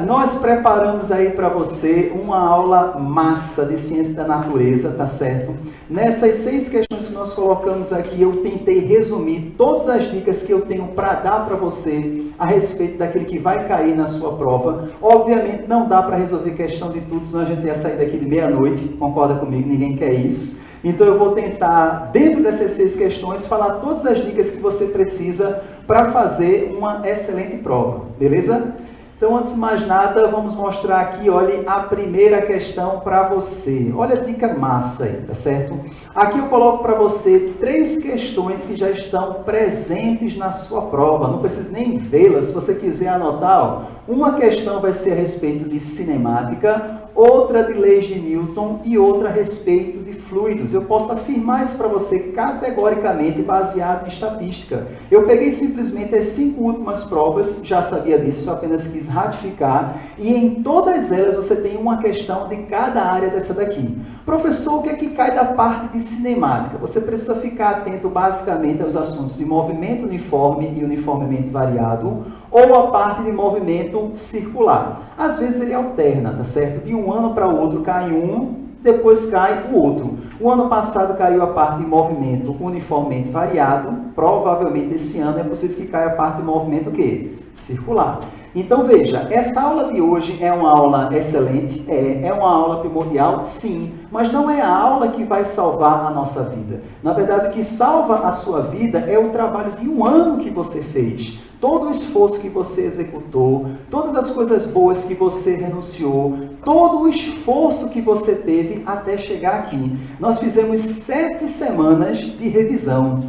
Nós preparamos aí para você uma aula massa de ciência da natureza, tá certo? Nessas 6 questões que nós colocamos aqui, eu tentei resumir todas as dicas que eu tenho para dar para você a respeito daquele que vai cair na sua prova. Obviamente não dá para resolver questão de tudo, senão a gente ia sair daqui de meia-noite, concorda comigo? Ninguém quer isso. Então eu vou tentar, dentro dessas 6 questões, falar todas as dicas que você precisa para fazer uma excelente prova, beleza? Então, antes de mais nada, vamos mostrar aqui, olha, a primeira questão para você. Olha a dica massa aí, tá certo? Aqui eu coloco para você 3 questões que já estão presentes na sua prova. Não precisa nem vê-las, se você quiser anotar. Ó, uma questão vai ser a respeito de cinemática, outra de leis de Newton e outra a respeito de fluidos. Eu posso afirmar isso para você categoricamente baseado em estatística. Eu peguei simplesmente as 5 últimas provas, já sabia disso, só apenas quis ratificar, e em todas elas você tem uma questão de cada área dessa daqui. Professor, o que é que cai da parte de cinemática? Você precisa ficar atento basicamente aos assuntos de movimento uniforme e uniformemente variado, ou a parte de movimento circular. Às vezes ele alterna, tá certo? De um ano para o outro cai um, depois cai o outro. O ano passado caiu a parte de movimento uniformemente variado, provavelmente esse ano é possível que caia a parte de movimento o quê? Circular. Então veja, essa aula de hoje é uma aula excelente, é uma aula primordial, sim, mas não é a aula que vai salvar a nossa vida. Na verdade, o que salva a sua vida é o trabalho de um ano que você fez. Todo o esforço que você executou, todas as coisas boas que você renunciou, todo o esforço que você teve até chegar aqui. Nós fizemos 7 semanas de revisão.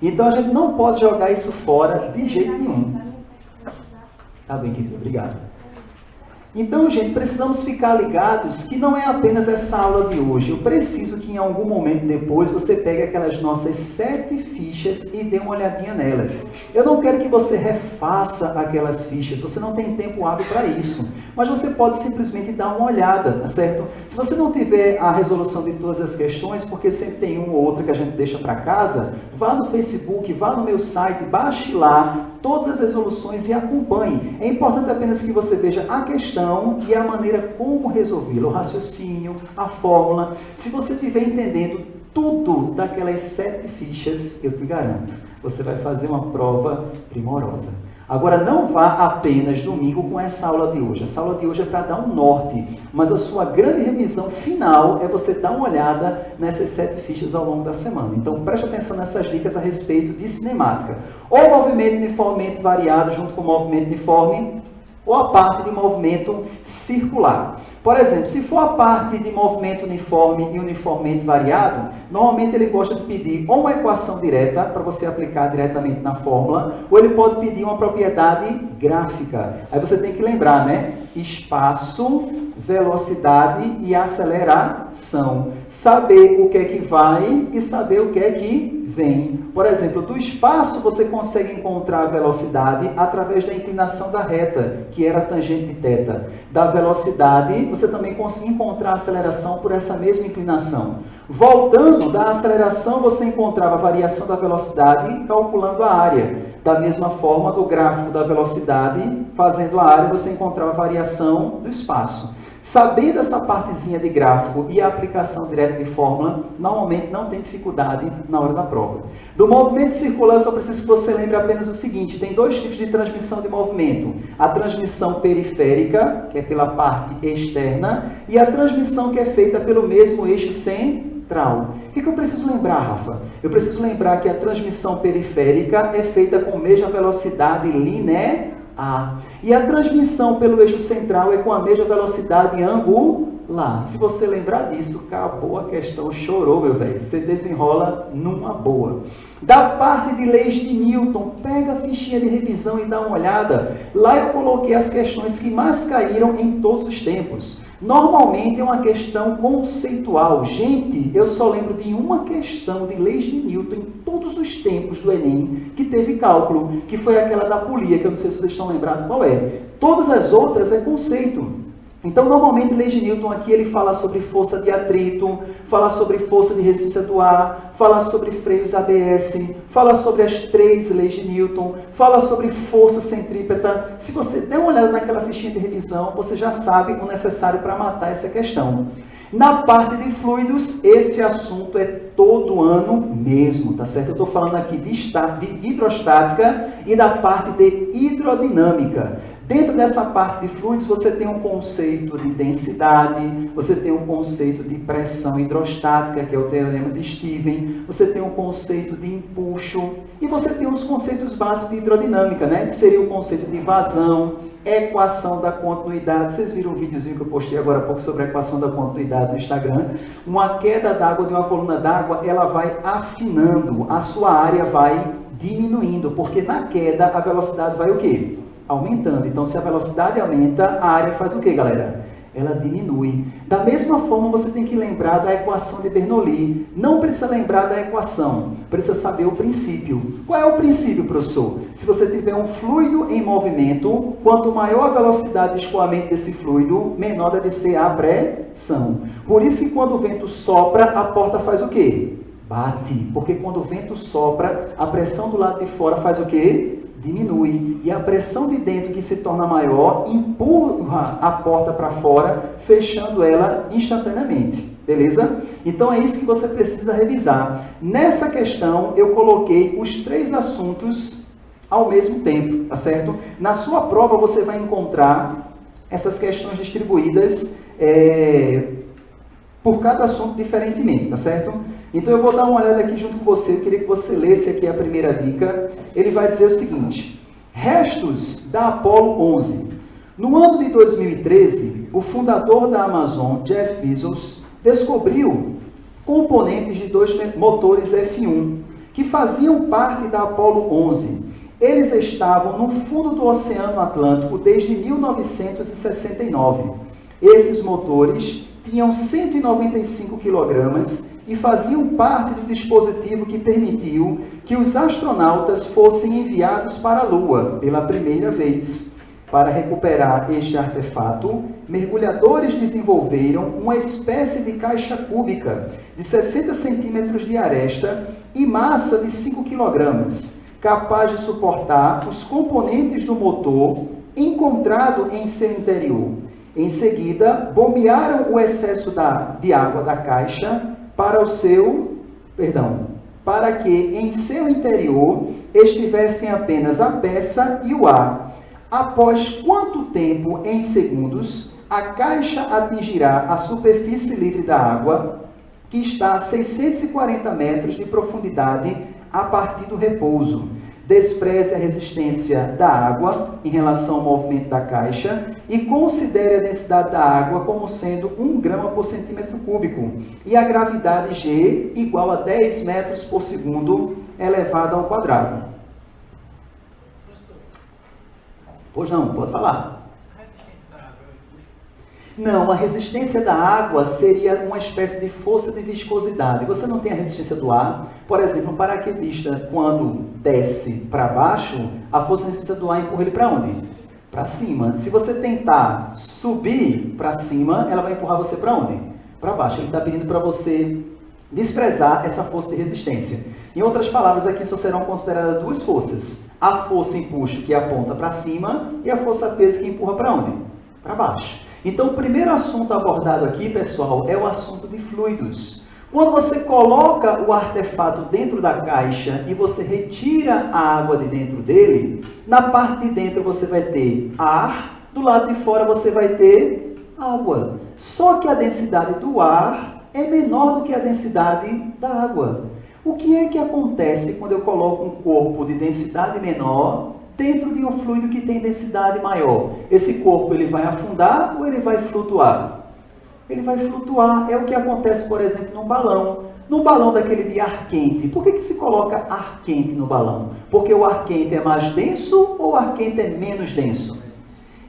Então a gente não pode jogar isso fora de jeito nenhum. Tá bem, querido, obrigado. Então, gente, precisamos ficar ligados que não é apenas essa aula de hoje. Eu preciso que em algum momento depois você pegue aquelas nossas 7 fichas e dê uma olhadinha nelas. Eu não quero que você refaça aquelas fichas, você não tem tempo hábil para isso. Mas você pode simplesmente dar uma olhada, tá certo? Se você não tiver a resolução de todas as questões, porque sempre tem uma ou outra que a gente deixa para casa, vá no Facebook, vá no meu site, baixe lá todas as resoluções e acompanhe. É importante apenas que você veja a questão e a maneira como resolvê-la, o raciocínio, a fórmula. Se você estiver entendendo tudo daquelas 7 fichas, eu te garanto, você vai fazer uma prova primorosa. Agora, não vá apenas domingo com essa aula de hoje. Essa aula de hoje é para dar um norte, mas a sua grande revisão final é você dar uma olhada nessas 7 fichas ao longo da semana. Então, preste atenção nessas dicas a respeito de cinemática. Ou movimento uniformemente variado junto com o movimento uniforme, ou a parte de movimento circular. Por exemplo, se for a parte de movimento uniforme e uniformemente variado, normalmente ele gosta de pedir ou uma equação direta para você aplicar diretamente na fórmula, ou ele pode pedir uma propriedade gráfica. Aí você tem que lembrar, né? Espaço, velocidade e aceleração. Saber o que é que vai e saber o que é que vem. Por exemplo, do espaço você consegue encontrar a velocidade através da inclinação da reta, que era a tangente de θ. Da velocidade, você também consegue encontrar a aceleração por essa mesma inclinação. Voltando da aceleração, você encontrava a variação da velocidade calculando a área. Da mesma forma, do gráfico da velocidade, fazendo a área, você encontrava a variação do espaço. Sabendo essa partezinha de gráfico e a aplicação direta de fórmula, normalmente não tem dificuldade na hora da prova. Do movimento circular, eu só preciso que você lembre apenas o seguinte: tem 2 tipos de transmissão de movimento. A transmissão periférica, que é pela parte externa, e a transmissão que é feita pelo mesmo eixo central. O que eu preciso lembrar, Rafa? Eu preciso lembrar que a transmissão periférica é feita com a mesma velocidade linear. E a transmissão pelo eixo central é com a mesma velocidade angular. Se você lembrar disso, acabou a questão, chorou, meu velho. Você desenrola numa boa. Da parte de leis de Newton, pega a fichinha de revisão e dá uma olhada. Lá eu coloquei as questões que mais caíram em todos os tempos. Normalmente é uma questão conceitual. Gente, eu só lembro de uma questão de leis de Newton em todos os tempos do Enem que teve cálculo, que foi aquela da polia, que eu não sei se vocês estão lembrados qual é. Todas as outras é conceito. Então, normalmente, lei de Newton aqui, ele fala sobre força de atrito, fala sobre força de resistência do ar, fala sobre freios ABS, fala sobre as 3 leis de Newton, fala sobre força centrípeta. Se você der uma olhada naquela fichinha de revisão, você já sabe o necessário para matar essa questão. Na parte de fluidos, esse assunto é todo ano mesmo, tá certo? Eu estou falando aqui de hidrostática e da parte de hidrodinâmica. Dentro dessa parte de fluidos, você tem um conceito de densidade, você tem um conceito de pressão hidrostática, que é o teorema de Steven, você tem um conceito de empuxo, e você tem os conceitos básicos de hidrodinâmica, né? Que seria o conceito de vazão, equação da continuidade. Vocês viram um videozinho que eu postei agora há pouco sobre a equação da continuidade no Instagram? Uma queda d'água de uma coluna d'água, ela vai afinando, a sua área vai diminuindo, porque na queda a velocidade vai o quê? Aumentando. Então, se a velocidade aumenta, a área faz o quê, galera? Ela diminui. Da mesma forma, você tem que lembrar da equação de Bernoulli. Não precisa lembrar da equação, precisa saber o princípio. Qual é o princípio, professor? Se você tiver um fluido em movimento, quanto maior a velocidade de escoamento desse fluido, menor deve ser a pressão. Por isso que quando o vento sopra, a porta faz o quê? Bate. Porque quando o vento sopra, a pressão do lado de fora faz o quê? Diminui, e a pressão de dentro, que se torna maior, empurra a porta para fora, fechando ela instantaneamente, beleza? Então é isso que você precisa revisar. Nessa questão, eu coloquei os 3 assuntos ao mesmo tempo, tá certo? Na sua prova, você vai encontrar essas questões distribuídas por cada assunto diferentemente, tá certo? Então eu vou dar uma olhada aqui junto com você, eu queria que você lesse aqui a primeira dica. Ele vai dizer o seguinte: restos da Apollo 11. No ano de 2013, o fundador da Amazon, Jeff Bezos, descobriu componentes de 2 motores F1, que faziam parte da Apollo 11. Eles estavam no fundo do Oceano Atlântico desde 1969. Esses motores tinham 195 kg e faziam parte do dispositivo que permitiu que os astronautas fossem enviados para a Lua pela primeira vez. Para recuperar este artefato, mergulhadores desenvolveram uma espécie de caixa cúbica de 60 centímetros de aresta e massa de 5 kg, capaz de suportar os componentes do motor encontrado em seu interior. Em seguida, bombearam o excesso de água da caixa para que em seu interior estivessem apenas a peça e o ar. Após quanto tempo, em segundos, a caixa atingirá a superfície livre da água, que está a 640 metros de profundidade a partir do repouso? Despreze a resistência da água em relação ao movimento da caixa e considere a densidade da água como sendo 1 grama por centímetro cúbico e a gravidade G igual a 10 metros por segundo elevado ao quadrado. Pois não, pode falar. Não, a resistência da água seria uma espécie de força de viscosidade. Você não tem a resistência do ar. Por exemplo, um paraquedista, quando desce para baixo, a força de resistência do ar empurra ele para onde? Para cima. Se você tentar subir para cima, ela vai empurrar você para onde? Para baixo. Ele está pedindo para você desprezar essa força de resistência. Em outras palavras, aqui só serão consideradas 2 forças. A força empuxo, que aponta para cima, e a força peso, que empurra para onde? Para baixo. Então, o primeiro assunto abordado aqui, pessoal, é o assunto de fluidos. Quando você coloca o artefato dentro da caixa e você retira a água de dentro dele, na parte de dentro você vai ter ar, do lado de fora você vai ter água. Só que a densidade do ar é menor do que a densidade da água. O que é que acontece quando eu coloco um corpo de densidade menor dentro de um fluido que tem densidade maior? Esse corpo ele vai afundar ou ele vai flutuar? Ele vai flutuar. É o que acontece, por exemplo, num balão. No balão daquele de ar quente. Por que se coloca ar quente no balão? Porque o ar quente é mais denso ou o ar quente é menos denso?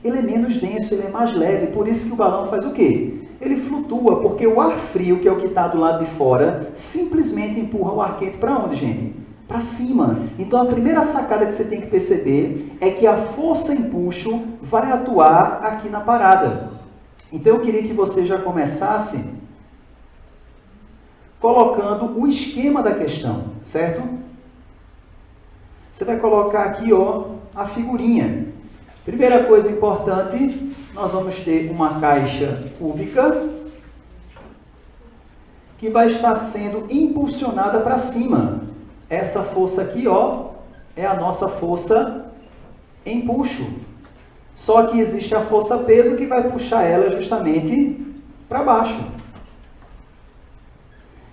Ele é menos denso, ele é mais leve. Por isso que o balão faz o quê? Ele flutua, porque o ar frio, que é o que está do lado de fora, simplesmente empurra o ar quente para onde, gente? Para cima. Então, a primeira sacada que você tem que perceber é que a força empuxo vai atuar aqui na parada. Então eu queria que você já começasse colocando o esquema da questão, certo? Você vai colocar aqui, ó, a figurinha. Primeira coisa importante, nós vamos ter uma caixa cúbica que vai estar sendo impulsionada para cima. Essa força aqui, ó, é a nossa força empuxo. Só que existe a força peso que vai puxar ela justamente para baixo.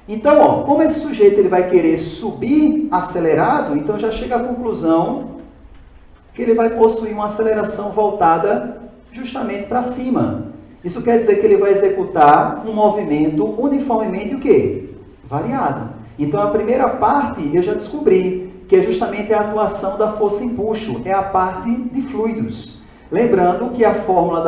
Então, ó, como esse sujeito ele vai querer subir acelerado, então já chega à conclusão que ele vai possuir uma aceleração voltada justamente para cima. Isso quer dizer que ele vai executar um movimento uniformemente o quê? Variado. Então, a primeira parte eu já descobri, que é justamente a atuação da força empuxo, é a parte de fluidos. Lembrando que a fórmula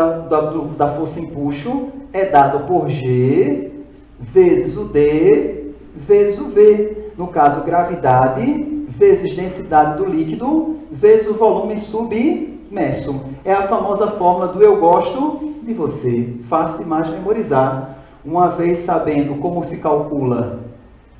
da força empuxo é dada por G vezes o D vezes o V. No caso, gravidade vezes densidade do líquido vezes o volume submerso. É a famosa fórmula do eu gosto de você. Fácil demais de memorizar. Uma vez sabendo como se calcula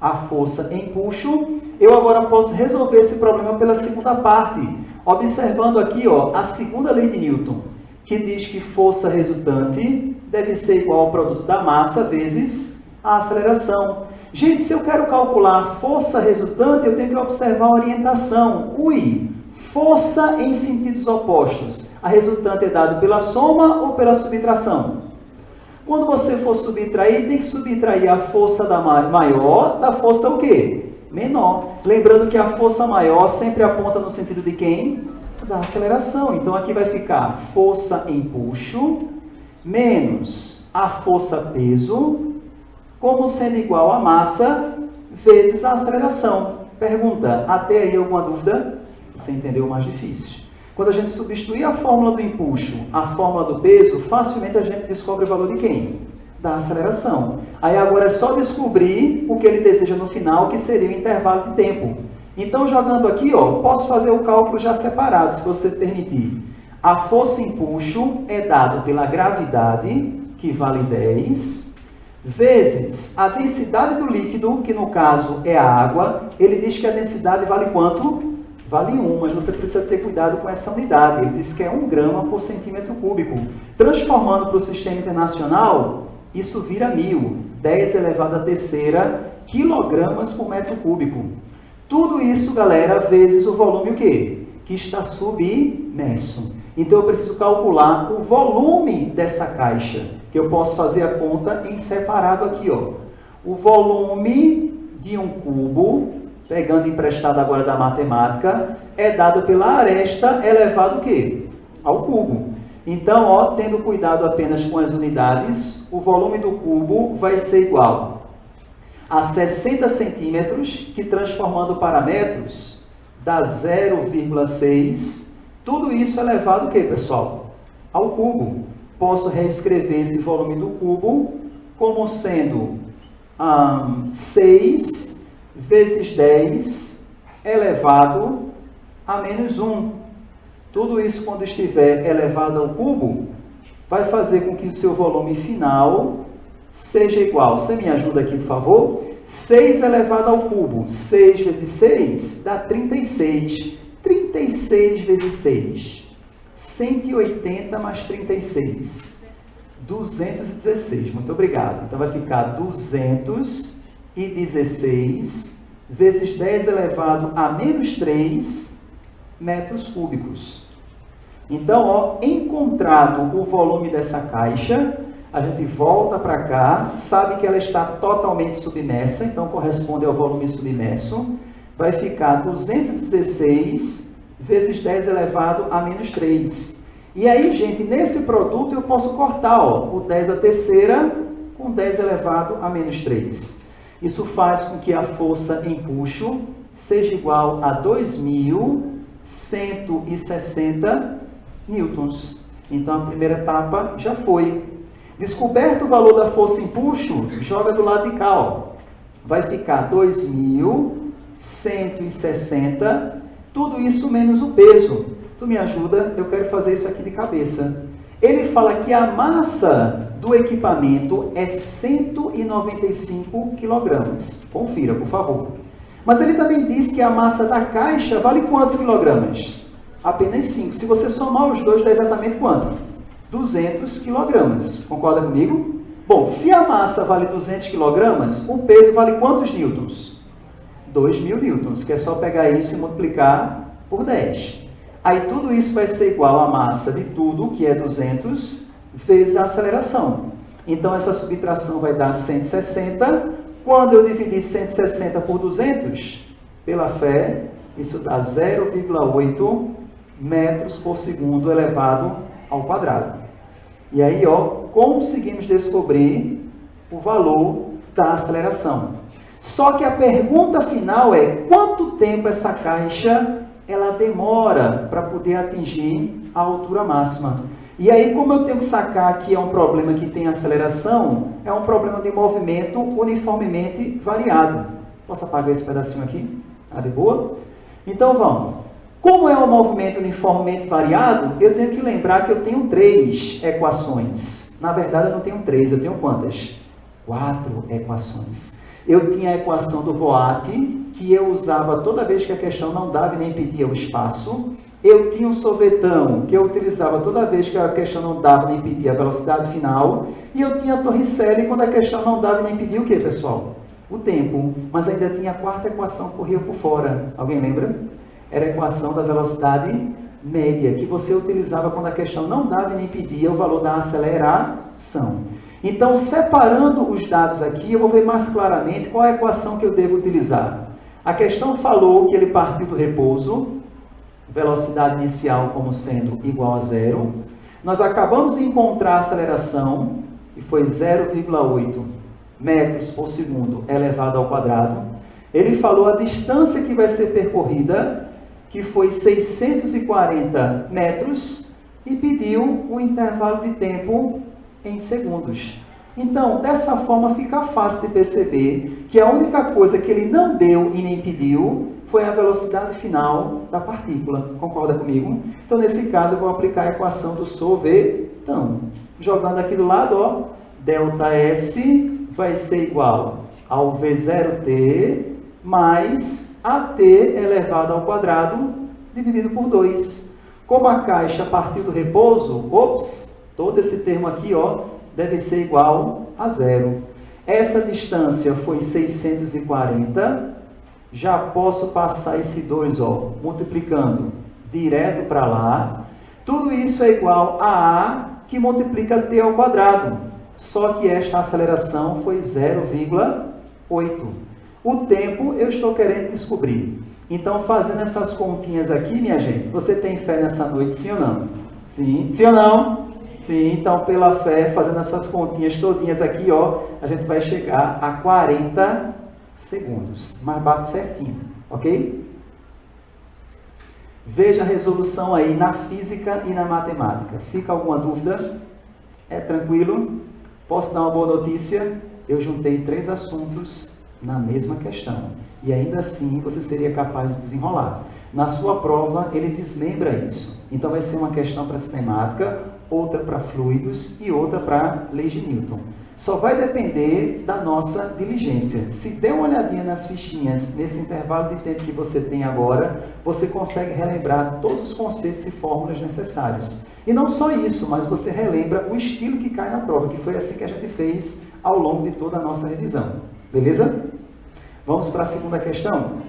a força empuxo, eu agora posso resolver esse problema pela segunda parte. Observando aqui, ó, a segunda lei de Newton, que diz que força resultante deve ser igual ao produto da massa vezes a aceleração. Gente, se eu quero calcular a força resultante, eu tenho que observar a orientação. Ui, força em sentidos opostos. A resultante é dada pela soma ou pela subtração? Quando você for subtrair, tem que subtrair a força da maior da força o quê? Menor. Lembrando que a força maior sempre aponta no sentido de quem? Da aceleração. Então, aqui vai ficar força empuxo menos a força peso, como sendo igual a massa vezes a aceleração. Pergunta, até aí alguma dúvida? Você entendeu o mais difícil. Quando a gente substituir a fórmula do empuxo, a fórmula do peso, facilmente a gente descobre o valor de quem? Da aceleração. Aí agora é só descobrir o que ele deseja no final, que seria o intervalo de tempo. Então, jogando aqui, ó, posso fazer o cálculo já separado, se você permitir. A força empuxo é dada pela gravidade, que vale 10, vezes a densidade do líquido, que no caso é a água. Ele diz que a densidade vale quanto? Vale 1, mas você precisa ter cuidado com essa unidade. Ele diz que é 1 grama por centímetro cúbico. Transformando para o sistema internacional, isso vira 1000, 10 elevado à terceira, quilogramas por metro cúbico. Tudo isso, galera, vezes o volume o quê? Que está submerso. Então, eu preciso calcular o volume dessa caixa, que eu posso fazer a conta em separado aqui, ó. O volume de um cubo, pegando emprestado agora da matemática, é dado pela aresta elevado o quê? Ao cubo. Então, ó, tendo cuidado apenas com as unidades, o volume do cubo vai ser igual a 60 centímetros, que transformando para metros, dá 0,6. Tudo isso elevado o quê, pessoal? Ao cubo. Posso reescrever esse volume do cubo como sendo 6 vezes 10 elevado a menos 1. Tudo isso, quando estiver elevado ao cubo, vai fazer com que o seu volume final seja igual. Você me ajuda aqui, por favor? 6 elevado ao cubo. 6 vezes 6 dá 36. 36 vezes 6. 180 mais 36. 216. Muito obrigado. Então, vai ficar 216 vezes 10 elevado a menos 3 metros cúbicos. Então, ó, encontrado o volume dessa caixa, a gente volta para cá, sabe que ela está totalmente submersa, então corresponde ao volume submerso. Vai ficar 216 vezes 10 elevado a menos 3. E aí, gente, nesse produto eu posso cortar, ó, o 10 à terceira com 10 elevado a menos 3. Isso faz com que a força empuxo seja igual a 2.160 newtons. Então, a primeira etapa já foi. Descoberto o valor da força empuxo, joga do lado de cá, ó. Vai ficar 2.160, tudo isso menos o peso. Tu me ajuda? Eu quero fazer isso aqui de cabeça. Ele fala que a massa do equipamento é 195 kg. Confira, por favor. Mas ele também diz que a massa da caixa vale quantos quilogramas? Apenas 5. Se você somar os dois, dá exatamente quanto? 200 kg. Concorda comigo? Bom, se a massa vale 200 kg, o peso vale quantos newtons? 2.000 newtons, que é só pegar isso e multiplicar por 10. Aí tudo isso vai ser igual à massa de tudo, que é 200, vezes a aceleração. Então essa subtração vai dar 160. Quando eu dividir 160 por 200, pela fé, isso dá 0,8 metros por segundo elevado ao quadrado. E aí, conseguimos descobrir o valor da aceleração. Só que a pergunta final é: quanto tempo essa caixa ela demora para poder atingir a altura máxima? E aí, como eu tenho que sacar que é um problema que tem aceleração, é um problema de movimento uniformemente variado. Posso apagar esse pedacinho aqui? De boa? Então, vamos. Como é um movimento uniformemente variado, eu tenho que lembrar que eu tenho 3 equações. Na verdade, eu não tenho 3, eu tenho quantas? 4 equações. Eu tinha a equação do Voigt, que eu usava toda vez que a questão não dava e nem pedia o espaço. Eu tinha um sorvetão, que eu utilizava toda vez que a questão não dava nem pedia a velocidade final. E eu tinha a Torricelli, quando a questão não dava nem pedia o quê, pessoal? O tempo. Mas ainda tinha a quarta equação que corria por fora. Alguém lembra? Era a equação da velocidade média, que você utilizava quando a questão não dava e nem pedia o valor da aceleração. Então, separando os dados aqui, eu vou ver mais claramente qual é a equação que eu devo utilizar. A questão falou que ele partiu do repouso, velocidade inicial como sendo igual a 0. Nós acabamos de encontrar a aceleração, que foi 0,8 metros por segundo elevado ao quadrado. Ele falou a distância que vai ser percorrida, que foi 640 metros, e pediu o intervalo de tempo em segundos. Então, dessa forma fica fácil de perceber que a única coisa que ele não deu e nem pediu foi a velocidade final da partícula. Concorda comigo? Então, nesse caso, eu vou aplicar a equação do sorvetão. Jogando aqui do lado, ΔS vai ser igual ao V0T mais AT elevado ao quadrado dividido por 2. Como a caixa partiu do repouso, todo esse termo aqui, deve ser igual a 0. Essa distância foi 640. Já posso passar esse 2, multiplicando direto para lá. Tudo isso é igual a A, que multiplica T ao quadrado. Só que esta aceleração foi 0,8. O tempo eu estou querendo descobrir. Então, fazendo essas continhas aqui, minha gente, você tem fé nessa noite, sim ou não? Sim. Sim ou não? Sim. Então, pela fé, fazendo essas continhas todinhas aqui, a gente vai chegar a 40 segundos. Mas bate certinho, ok? Veja a resolução aí na física e na matemática. Fica alguma dúvida? É tranquilo? Posso dar uma boa notícia? Eu juntei 3 assuntos na mesma questão. E ainda assim você seria capaz de desenrolar. Na sua prova, ele desmembra isso. Então vai ser uma questão para cinemática, outra para fluidos e outra para leis de Newton. Só vai depender da nossa diligência. Se der uma olhadinha nas fichinhas, nesse intervalo de tempo que você tem agora, você consegue relembrar todos os conceitos e fórmulas necessários. E não só isso, mas você relembra o estilo que cai na prova, que foi assim que a gente fez ao longo de toda a nossa revisão. Beleza? Vamos para a segunda questão?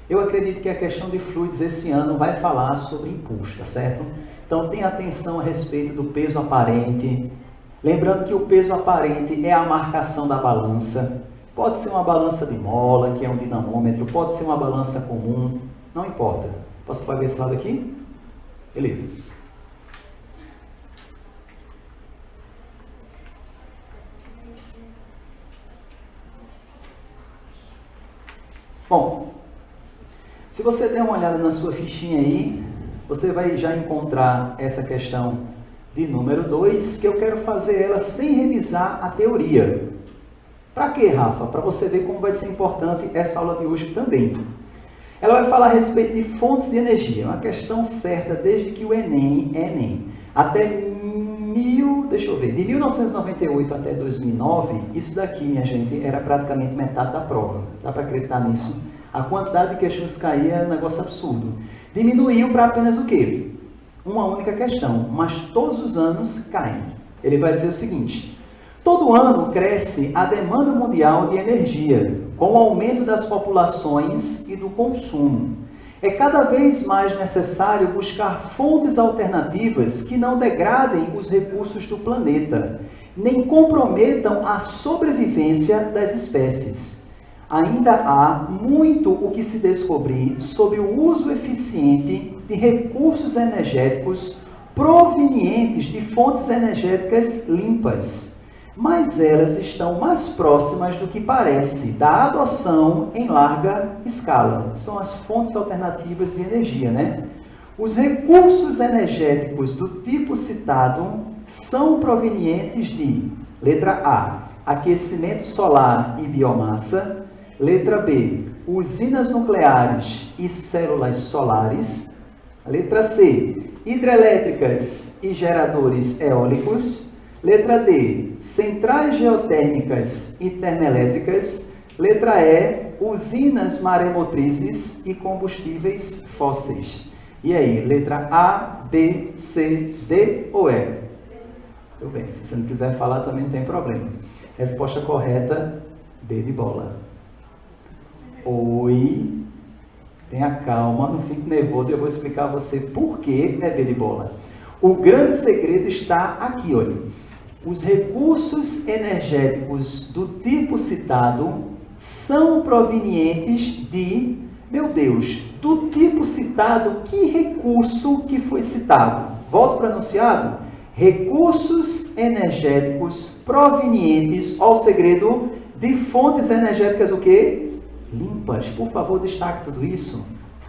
Eu acredito que a questão de fluidos esse ano vai falar sobre impulso, tá certo? Então, tenha atenção a respeito do peso aparente. Lembrando que o peso aparente é a marcação da balança. Pode ser uma balança de mola, que é um dinamômetro, pode ser uma balança comum, não importa. Posso apagar esse lado aqui? Beleza. Bom, você der uma olhada na sua fichinha aí, você vai já encontrar essa questão de número 2, que eu quero fazer ela sem revisar a teoria. Para quê, Rafa? Para você ver como vai ser importante essa aula de hoje também. Ela vai falar a respeito de fontes de energia, uma questão certa desde que o Enem é Enem. Até de 1998 até 2009, isso daqui, minha gente, era praticamente metade da prova. Dá para acreditar nisso? A quantidade de questões que caía é um negócio absurdo. Diminuiu para apenas o quê? Uma única questão, mas todos os anos caem. Ele vai dizer o seguinte: todo ano cresce a demanda mundial de energia, com o aumento das populações e do consumo. É cada vez mais necessário buscar fontes alternativas que não degradem os recursos do planeta, nem comprometam a sobrevivência das espécies. Ainda há muito o que se descobrir sobre o uso eficiente de recursos energéticos provenientes de fontes energéticas limpas, mas elas estão mais próximas do que parece da adoção em larga escala. São as fontes alternativas de energia, né? Os recursos energéticos do tipo citado são provenientes de, letra A, aquecimento solar e biomassa, letra B, usinas nucleares e células solares, letra C, hidrelétricas e geradores eólicos, letra D, centrais geotérmicas e termoelétricas, letra E, usinas maremotrizes e combustíveis fósseis. E aí, letra A, B, C, D ou E? Tudo bem, se você não quiser falar também não tem problema. Resposta correta, D de bola. Oi, tenha calma, não fique nervoso, eu vou explicar a você por que é B de bola. O grande segredo está aqui, olha. Os recursos energéticos do tipo citado são provenientes de, meu Deus, do tipo citado, que recurso que foi citado? Volto para o enunciado. Recursos energéticos provenientes, ó o segredo, de fontes energéticas o quê? Limpas. Por favor, destaque tudo isso.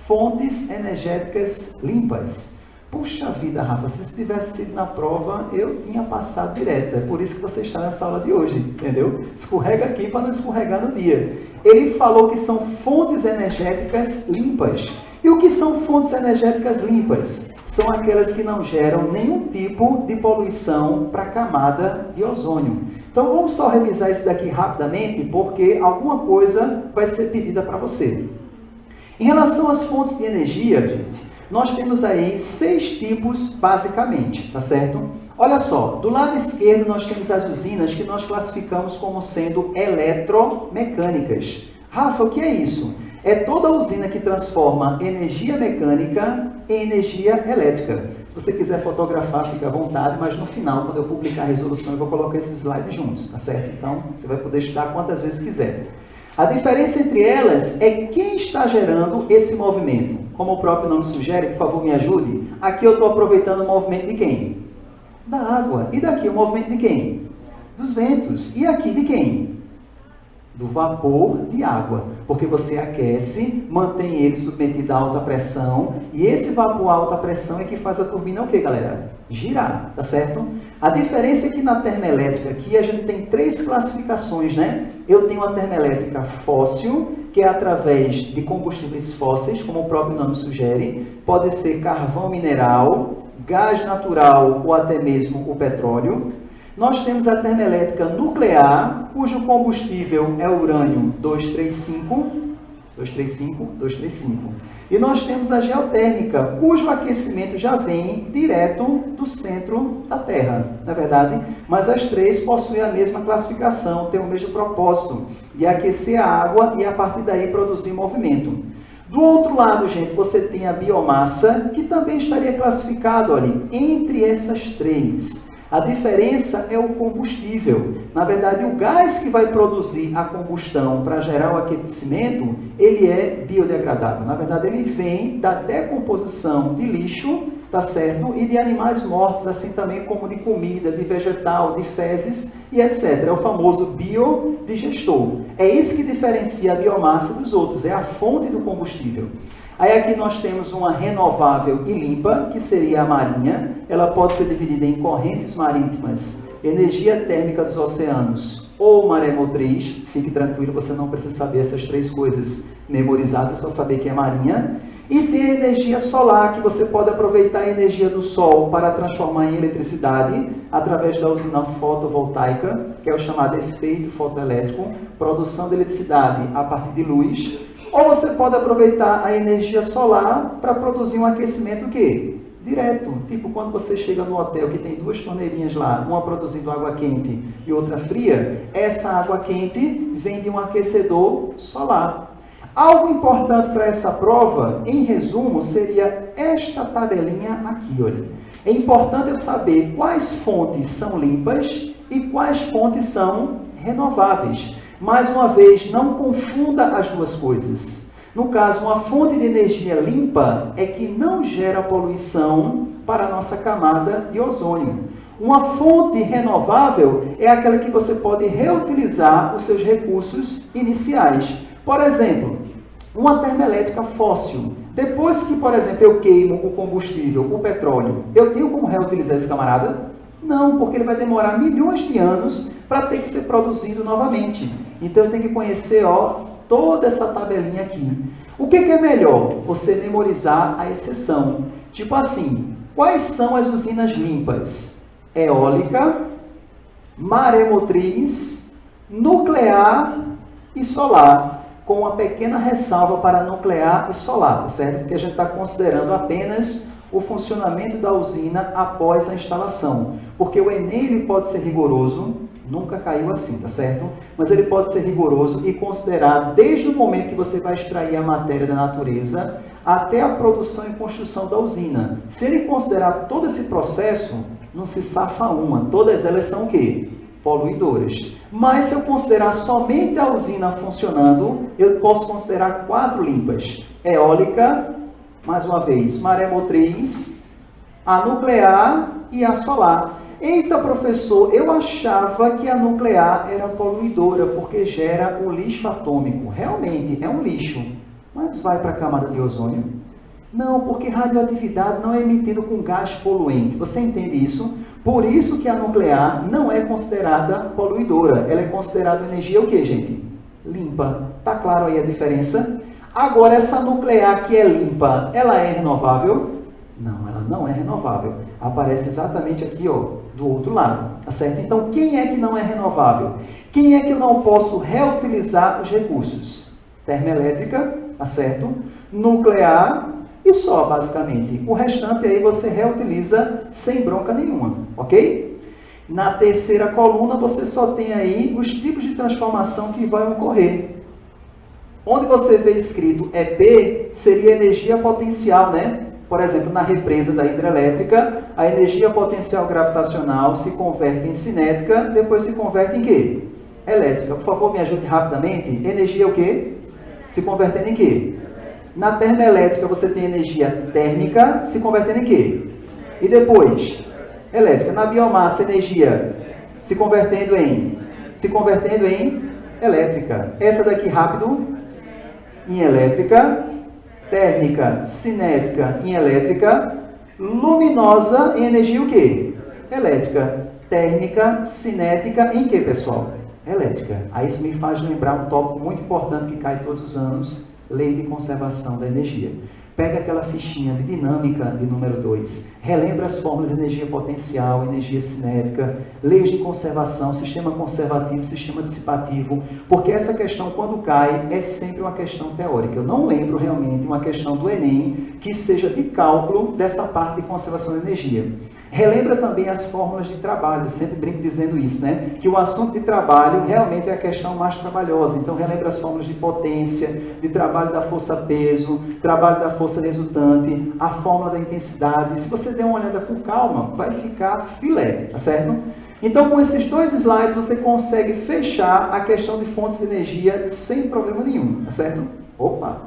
Fontes energéticas limpas. Puxa vida, Rafa, se isso tivesse sido na prova, eu tinha passado direto. É por isso que você está nessa aula de hoje, entendeu? Escorrega aqui para não escorregar no dia. Ele falou que são fontes energéticas limpas. E o que são fontes energéticas limpas? São aquelas que não geram nenhum tipo de poluição para a camada de ozônio. Então vamos só revisar isso daqui rapidamente, porque alguma coisa vai ser pedida para você. Em relação às fontes de energia, gente, nós temos aí 6 tipos basicamente, tá certo? Olha só, do lado esquerdo nós temos as usinas que nós classificamos como sendo eletromecânicas. Rafa, o que é isso? É toda usina que transforma energia mecânica em energia elétrica. Se você quiser fotografar, fica à vontade, mas no final, quando eu publicar a resolução, eu vou colocar esses slides juntos, tá certo? Então, você vai poder estudar quantas vezes quiser. A diferença entre elas é quem está gerando esse movimento. Como o próprio nome sugere, por favor, me ajude. Aqui eu estou aproveitando o movimento de quem? Da água. E daqui o movimento de quem? Dos ventos. E aqui de quem? Do vapor de água, porque você aquece, mantém ele submetido a alta pressão, e esse vapor a alta pressão é que faz a turbina o que, galera? Girar, tá certo? A diferença é que na termoelétrica aqui a gente tem 3 classificações, né? Eu tenho a termoelétrica fóssil, que é através de combustíveis fósseis, como o próprio nome sugere, pode ser carvão mineral, gás natural ou até mesmo o petróleo. Nós temos a termoelétrica nuclear, cujo combustível é o urânio 235. E nós temos a geotérmica, cujo aquecimento já vem direto do centro da Terra, não é verdade? Mas as 3 possuem a mesma classificação, têm o mesmo propósito, de aquecer a água e a partir daí produzir movimento. Do outro lado, gente, você tem a biomassa, que também estaria classificado ali entre essas 3. A diferença é o combustível. Na verdade, o gás que vai produzir a combustão para gerar o aquecimento, ele é biodegradável. Na verdade, ele vem da decomposição de lixo, tá certo? E de animais mortos, assim também como de comida, de vegetal, de fezes e etc. É o famoso biodigestor. É isso que diferencia a biomassa dos outros, é a fonte do combustível. Aí aqui nós temos uma renovável e limpa, que seria a marinha. Ela pode ser dividida em correntes marítimas, energia térmica dos oceanos ou maré motriz. Fique tranquilo, você não precisa saber essas três coisas memorizadas, é só saber que é marinha. E tem a energia solar, que você pode aproveitar a energia do sol para transformar em eletricidade através da usina fotovoltaica, que é o chamado efeito fotoelétrico, produção de eletricidade a partir de luz. Ou você pode aproveitar a energia solar para produzir um aquecimento o quê? Direto. Tipo quando você chega no hotel que tem duas torneirinhas lá, uma produzindo água quente e outra fria, essa água quente vem de um aquecedor solar. Algo importante para essa prova, em resumo, seria esta tabelinha aqui, olha. É importante eu saber quais fontes são limpas e quais fontes são renováveis. Mais uma vez, não confunda as duas coisas. No caso, uma fonte de energia limpa é que não gera poluição para a nossa camada de ozônio. Uma fonte renovável é aquela que você pode reutilizar os seus recursos iniciais. Por exemplo, uma termoelétrica fóssil. Depois que, por exemplo, eu queimo o combustível, o petróleo, eu tenho como reutilizar esse camarada? Não, porque ele vai demorar milhões de anos para ter que ser produzido novamente. Então eu tenho que conhecer toda essa tabelinha aqui. O que é melhor? Você memorizar a exceção. Tipo assim, quais são as usinas limpas? Eólica, maremotriz, nuclear e solar. Com uma pequena ressalva para nuclear e solar, tá certo? Porque a gente está considerando apenas o funcionamento da usina após a instalação. Porque o Enem ele pode ser rigoroso, nunca caiu assim, tá certo? Mas ele pode ser rigoroso e considerar desde o momento que você vai extrair a matéria da natureza até a produção e construção da usina. Se ele considerar todo esse processo, não se safa uma. Todas elas são o quê? Poluidoras. Mas se eu considerar somente a usina funcionando, eu posso considerar 4 limpas. Eólica, mais uma vez, maremotriz, a nuclear e a solar. Eita, professor, eu achava que a nuclear era poluidora, porque gera o lixo atômico. Realmente, é um lixo. Mas vai para a camada de ozônio? Não, porque radioatividade não é emitida com gás poluente. Você entende isso? Por isso que a nuclear não é considerada poluidora. Ela é considerada energia o quê, gente? Limpa. Tá claro aí a diferença? Agora, essa nuclear que é limpa, ela é renovável? Não, ela não é renovável. Aparece exatamente aqui, do outro lado. Tá certo? Então, quem é que não é renovável? Quem é que eu não posso reutilizar os recursos? Termoelétrica, tá certo? Nuclear e só, basicamente. O restante aí você reutiliza sem bronca nenhuma, ok? Na terceira coluna você só tem aí os tipos de transformação que vai ocorrer. Onde você vê escrito EP, seria energia potencial, né? Por exemplo, na represa da hidrelétrica, a energia potencial gravitacional se converte em cinética, depois se converte em quê? Elétrica. Por favor, me ajude rapidamente. Energia é o quê? Se convertendo em quê? Na termoelétrica você tem energia térmica se convertendo em quê? E depois? Elétrica. Na biomassa, energia se convertendo em elétrica. Essa daqui rápido, em elétrica. Térmica, cinética em elétrica. Luminosa em energia o quê? Elétrica. Térmica, cinética em quê, pessoal? Elétrica. Aí isso me faz lembrar um tópico muito importante que cai todos os anos. Lei de conservação da energia. Pega aquela fichinha de dinâmica de número 2, relembra as fórmulas de energia potencial, energia cinética, leis de conservação, sistema conservativo, sistema dissipativo, porque essa questão, quando cai, é sempre uma questão teórica. Eu não lembro realmente uma questão do Enem que seja de cálculo dessa parte de conservação de energia. Relembra também as fórmulas de trabalho, eu sempre brinco dizendo isso, né? Que o assunto de trabalho realmente é a questão mais trabalhosa. Então, relembra as fórmulas de potência, de trabalho da força-peso, trabalho da força resultante, a fórmula da intensidade. Se você der uma olhada com calma, vai ficar filé, tá certo? Então, com esses 2 slides, você consegue fechar a questão de fontes de energia sem problema nenhum, tá certo? Opa!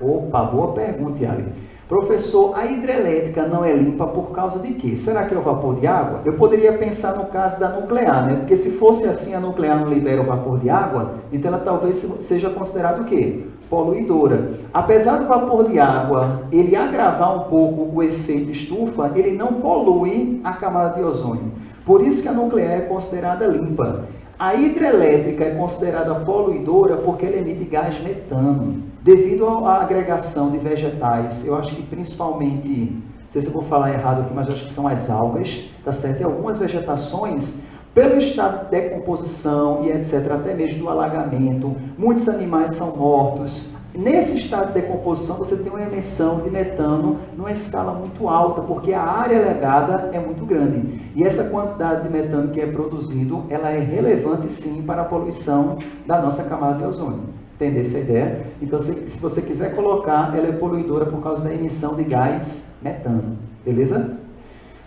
Opa, boa pergunta, Yali. Professor, a hidrelétrica não é limpa por causa de quê? Será que é o vapor de água? Eu poderia pensar no caso da nuclear, né? Porque se fosse assim, a nuclear não libera o vapor de água, então ela talvez seja considerada o quê? Poluidora. Apesar do vapor de água ele agravar um pouco o efeito estufa, ele não polui a camada de ozônio. Por isso que a nuclear é considerada limpa. A hidrelétrica é considerada poluidora porque ela emite gás metano. Devido à agregação de vegetais, eu acho que principalmente, não sei se eu vou falar errado aqui, mas eu acho que são as algas, tá certo? E algumas vegetações, pelo estado de decomposição e etc., até mesmo do alagamento, muitos animais são mortos. Nesse estado de decomposição, você tem uma emissão de metano numa escala muito alta, porque a área legada é muito grande. E essa quantidade de metano que é produzido, ela é relevante sim para a poluição da nossa camada de ozônio. Entender essa ideia? Então, se você quiser colocar, ela é poluidora por causa da emissão de gás metano. Beleza?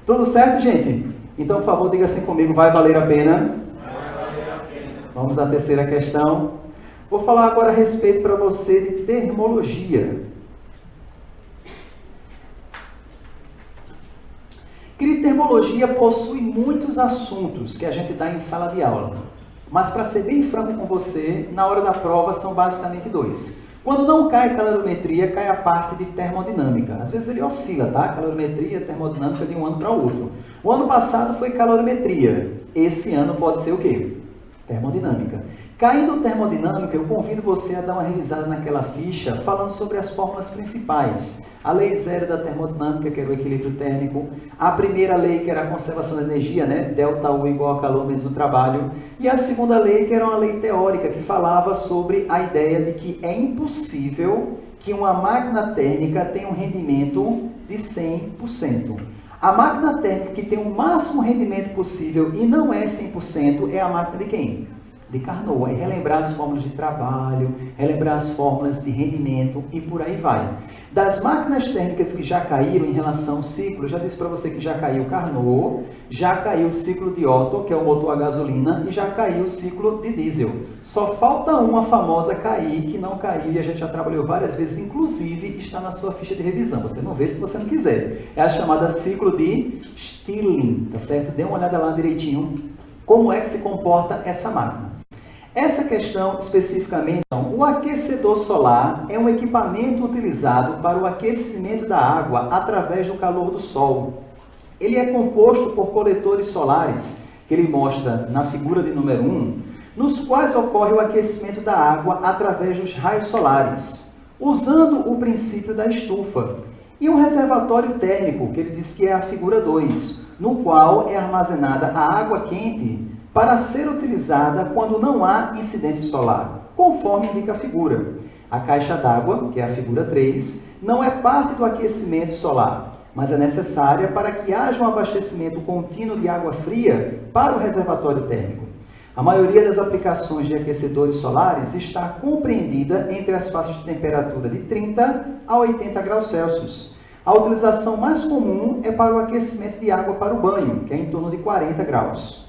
Tudo certo, gente? Então, por favor, diga assim comigo, vai valer a pena? Vai valer a pena. Vamos à terceira questão. Vou falar agora a respeito para você de termologia. Querido, termologia possui muitos assuntos que a gente dá em sala de aula. Mas, para ser bem franco com você, na hora da prova são basicamente dois. Quando não cai calorimetria, cai a parte de termodinâmica. Às vezes ele oscila, tá? Calorimetria, termodinâmica de um ano para o outro. O ano passado foi calorimetria. Esse ano pode ser o quê? Termodinâmica. Caindo termodinâmica, eu convido você a dar uma revisada naquela ficha, falando sobre as fórmulas principais. A lei zero da termodinâmica, que era o equilíbrio térmico. A primeira lei, que era a conservação da energia, né? Delta U igual a calor menos o trabalho. E a segunda lei, que era uma lei teórica, que falava sobre a ideia de que é impossível que uma máquina térmica tenha um rendimento de 100%. A máquina térmica que tem o máximo rendimento possível e não é 100% é a máquina de quem? De Carnot. É relembrar as fórmulas de trabalho, relembrar as fórmulas de rendimento e por aí vai. Das máquinas térmicas que já caíram em relação ao ciclo, eu já disse para você que já caiu Carnot, já caiu o ciclo de Otto, que é o motor a gasolina, e já caiu o ciclo de diesel. Só falta uma famosa cair, que não caiu e a gente já trabalhou várias vezes, inclusive está na sua ficha de revisão. Você não vê se você não quiser. É a chamada ciclo de Stirling, tá certo? Dê uma olhada lá direitinho como é que se comporta essa máquina. Essa questão, especificamente, o aquecedor solar é um equipamento utilizado para o aquecimento da água através do calor do sol. Ele é composto por coletores solares, que ele mostra na figura de número 1, nos quais ocorre o aquecimento da água através dos raios solares, usando o princípio da estufa. E um reservatório térmico, que ele diz que é a figura 2, no qual é armazenada a água quente para ser utilizada quando não há incidência solar, conforme indica a figura. A caixa d'água, que é a figura 3, não é parte do aquecimento solar, mas é necessária para que haja um abastecimento contínuo de água fria para o reservatório térmico. A maioria das aplicações de aquecedores solares está compreendida entre as faixas de temperatura de 30 a 80 graus Celsius. A utilização mais comum é para o aquecimento de água para o banho, que é em torno de 40 graus.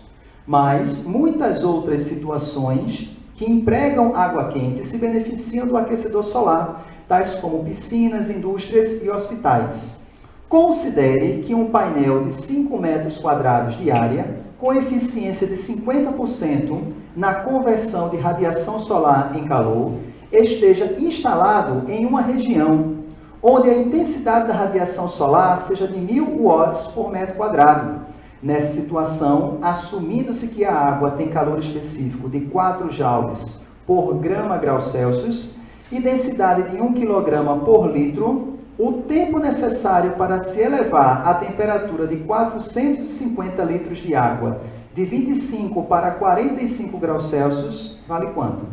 Mas muitas outras situações que empregam água quente se beneficiam do aquecedor solar, tais como piscinas, indústrias e hospitais. Considere que um painel de 5 metros quadrados de área, com eficiência de 50% na conversão de radiação solar em calor, esteja instalado em uma região onde a intensidade da radiação solar seja de 1000 watts por metro quadrado. Nessa situação, assumindo-se que a água tem calor específico de 4 joules por grau Celsius e densidade de 1 kg por litro, o tempo necessário para se elevar a temperatura de 450 litros de água de 25 para 45 graus Celsius vale quanto?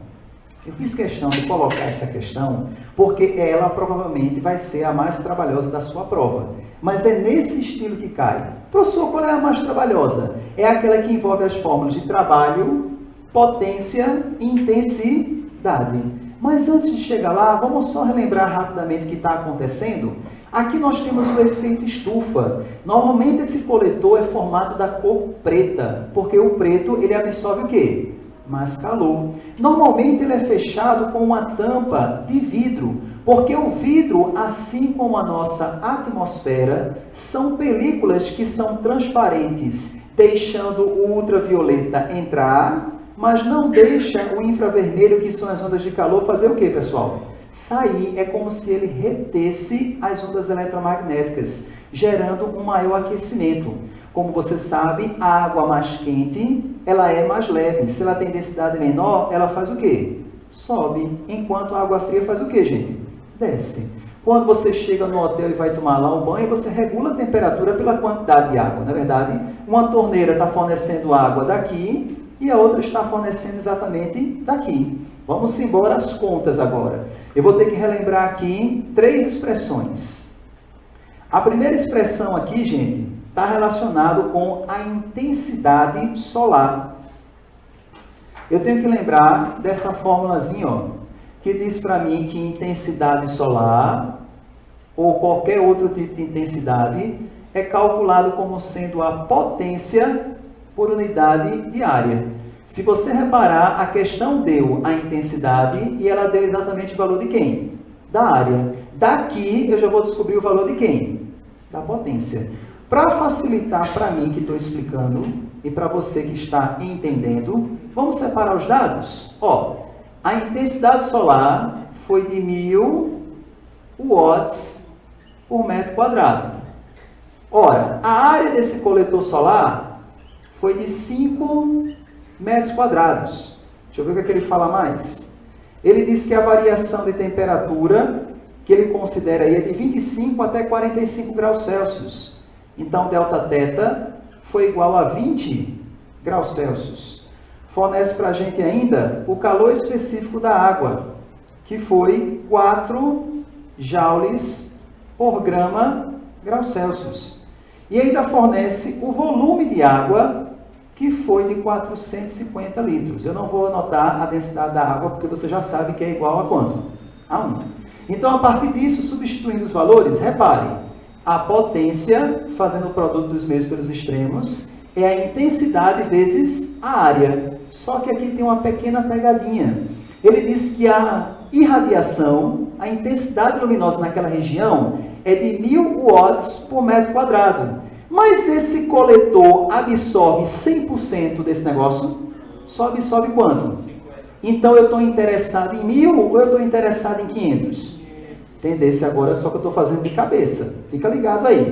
Eu fiz questão de colocar essa questão porque ela provavelmente vai ser a mais trabalhosa da sua prova. Mas é nesse estilo que cai. Professor, qual é a mais trabalhosa? É aquela que envolve as fórmulas de trabalho, potência e intensidade. Mas antes de chegar lá, vamos só relembrar rapidamente o que está acontecendo. Aqui nós temos o efeito estufa. Normalmente esse coletor é formado da cor preta, porque o preto ele absorve o quê? Mais calor. Normalmente ele é fechado com uma tampa de vidro, Porque o vidro, assim como a nossa atmosfera, são películas que são transparentes, deixando o ultravioleta entrar, mas não deixa o infravermelho, que são as ondas de calor, fazer o quê, pessoal? Sair. É como se ele retesse as ondas eletromagnéticas, gerando um maior aquecimento. Como você sabe, a água mais quente, ela é mais leve. Se ela tem densidade menor, ela faz o quê? Sobe. Enquanto a água fria faz o quê, gente? Desce. Quando você chega no hotel e vai tomar lá um banho, você regula a temperatura pela quantidade de água, não é verdade? Uma torneira está fornecendo água daqui e a outra está fornecendo exatamente daqui. Vamos embora às contas agora. Eu vou ter que relembrar aqui 3 expressões. A primeira expressão aqui, gente, está relacionado com a intensidade solar. Eu tenho que lembrar dessa fórmulazinha, ó, que diz para mim que intensidade solar, ou qualquer outro tipo de intensidade, é calculado como sendo a potência por unidade de área. Se você reparar, a questão deu a intensidade e ela deu exatamente o valor de quem? Da área. Daqui eu já vou descobrir o valor de quem? Da potência. Para facilitar para mim que estou explicando e para você que está entendendo, vamos separar os dados? Ó, a intensidade solar foi de 1000 watts por metro quadrado. Ora, a área desse coletor solar foi de 5 metros quadrados. Deixa eu ver o que ele fala mais. Ele diz que a variação de temperatura que ele considera aí é de 25 até 45 graus Celsius. Então, Δθ foi igual a 20 graus Celsius. Fornece para a gente ainda o calor específico da água, que foi 4 joules por grama graus Celsius. E ainda fornece o volume de água, que foi de 450 litros. Eu não vou anotar a densidade da água, porque você já sabe que é igual a quanto? A 1. Então, a partir disso, substituindo os valores, repare, a potência, fazendo o produto dos meios pelos extremos, é a intensidade vezes a área. Só que aqui tem uma pequena pegadinha. Ele diz que a irradiação, a intensidade luminosa naquela região, é de 1000 watts por metro quadrado. Mas esse coletor absorve 100% desse negócio? Só absorve quanto? Então eu estou interessado em 1000 ou eu estou interessado em 500? Entendesse agora, só que eu estou fazendo de cabeça. Fica ligado aí.